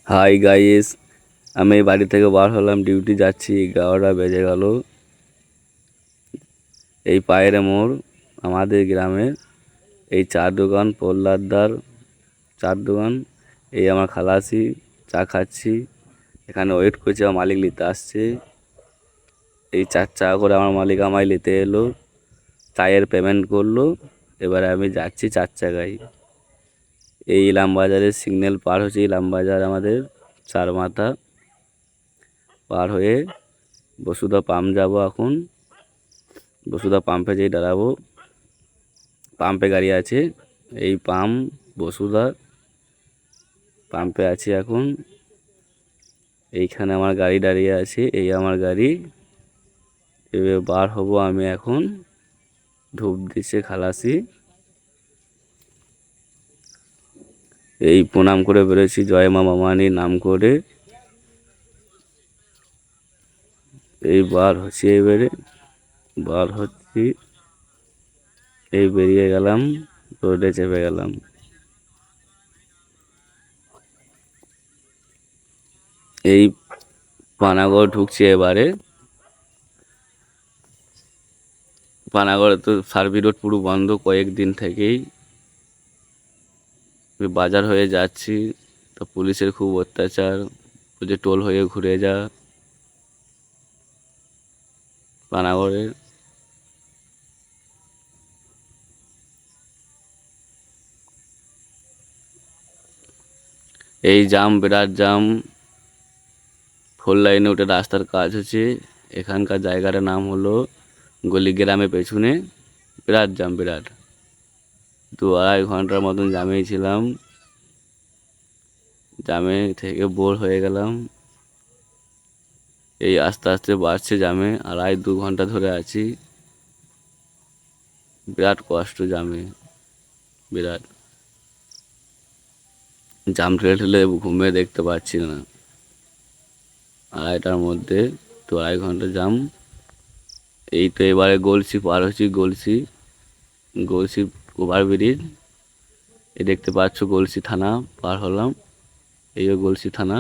Hi guys, আমি বাড়ি থেকে বার হলাম, ডিউটি যাচ্ছি। 11টা বেজে গেল। এই পায়ের মোড় আমাদের গ্রামের। এই চার দোকান, প্রহ্লাদদার চার দোকান। এই আমার খালাসি চা খাচ্ছি। এখানে ওয়েট করছি, আমার মালিক নিতে আসছে। এই 4 টাকা করে আমার মালিক আমায় নিতে এলো, চায়ের পেমেন্ট করলো। এবারে আমি যাচ্ছি 4 টাকায়। এই ইলামবাজারের সিগন্যাল পার হচ্ছে। ইলামবাজার আমাদের চার মাথা পার হয়ে বসুধা পাম্প যাব। এখন বসুধা পাম্পে যেয়ে দাঁড়াবো। পাম্পে গাড়ি আছে। এই পাম্প বসুধা পাম্পে আছি এখন। এইখানে আমার গাড়ি দাঁড়িয়ে আছে। এই আমার গাড়ি। এবার বার হব আমি এখন। ধূপ দিচ্ছে খালাসি। এই প্রণাম করে বেরোছি, জয় মা মামানির নাম করে। এই বার হচ্ছে, এবারে বার হচ্ছি। এই বেরিয়ে গেলাম, রোডে চেপে গেলাম। এই পানাগড় ঢুকছি এবারে। পানাগড়ে তো সার্ভি রোড পুরো বন্ধ কয়েকদিন থেকেই। বাজার হয়ে যাচ্ছি, তো পুলিশের খুব অত্যাচার। যে টোল হয়ে ঘুরে যা পানাগড়ে। এই জাম, বিরাট জাম। 4 লাইনে উঠে রাস্তার কাজ হচ্ছে। এখানকার জায়গাটার নাম হলো গলিগ্রামের পেছনে। বিরাট জাম, বিরাট। 2-2.5 ঘন্টার মতন জামেই ছিলাম। জামে থেকে বোর হয়ে গেলাম। এই আস্তে আস্তে বাড়ছে জামে। 2.5-2 ঘন্টা ধরে আছি। বিরাট কষ্ট জামে, বিরাট। জাম ঠেলে ঠেলে ঘুমে দেখতে পাচ্ছি না। 2.5টার মধ্যে 2.5 ঘন্টা জাম। এই তো এবারে গলসি পার হচ্ছি। গলসি গলসি ওভারব্রিজ। এই দেখতে পাচ্ছ গলসি থানা পার হলাম। এইও গলসি থানা।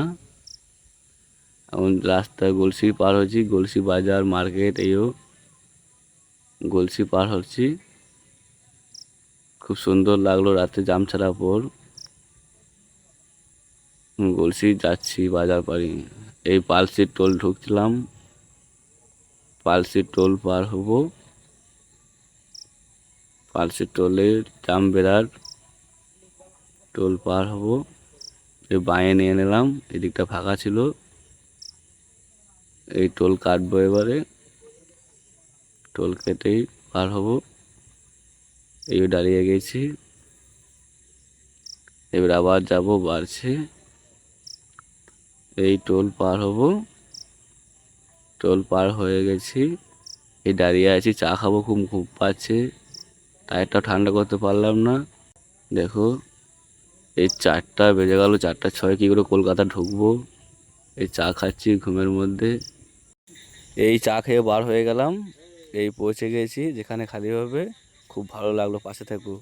এখন রাস্তা গলসি পার হচ্ছি। গলসি বাজার মার্কেট, এইও গলসি পার হচ্ছি। খুব সুন্দর লাগলো রাতে জাম ছাড়ার পর। গলসি যাচ্ছি বাজার পাড়ি। এই পালসির টোল ঢুকছিলাম। পালসির টোল পার হব। পালসির টোলে জাম বিরাট। টোল পার হব। এই বাঁয়ে নিয়ে নিলাম, এদিকটা ফাঁকা ছিল। এই টোল কাটবো এবারে। টোল কেটেই পার হব। এই দাঁড়িয়ে গেছি। এবার আবার যাব, বাড়ছে। এই টোল পার হব। টোল পার হয়ে গেছি। এই দাঁড়িয়ে আছি, চা খাবো। খুব ঘুম পাচ্ছে, টায়ারটা ঠান্ডা করতে পারলাম না। দেখো, এই 4টা বেজে গেল। 4টা 6 কি করে কলকাতা ঢুকবো। এই চা খাচ্ছি ঘুমের মধ্যে। এই চা খেয়ে বার হয়ে গেলাম। এই পৌঁছে গেছি যেখানে খালি হবে। খুব ভালো লাগলো, পাশে থাকো।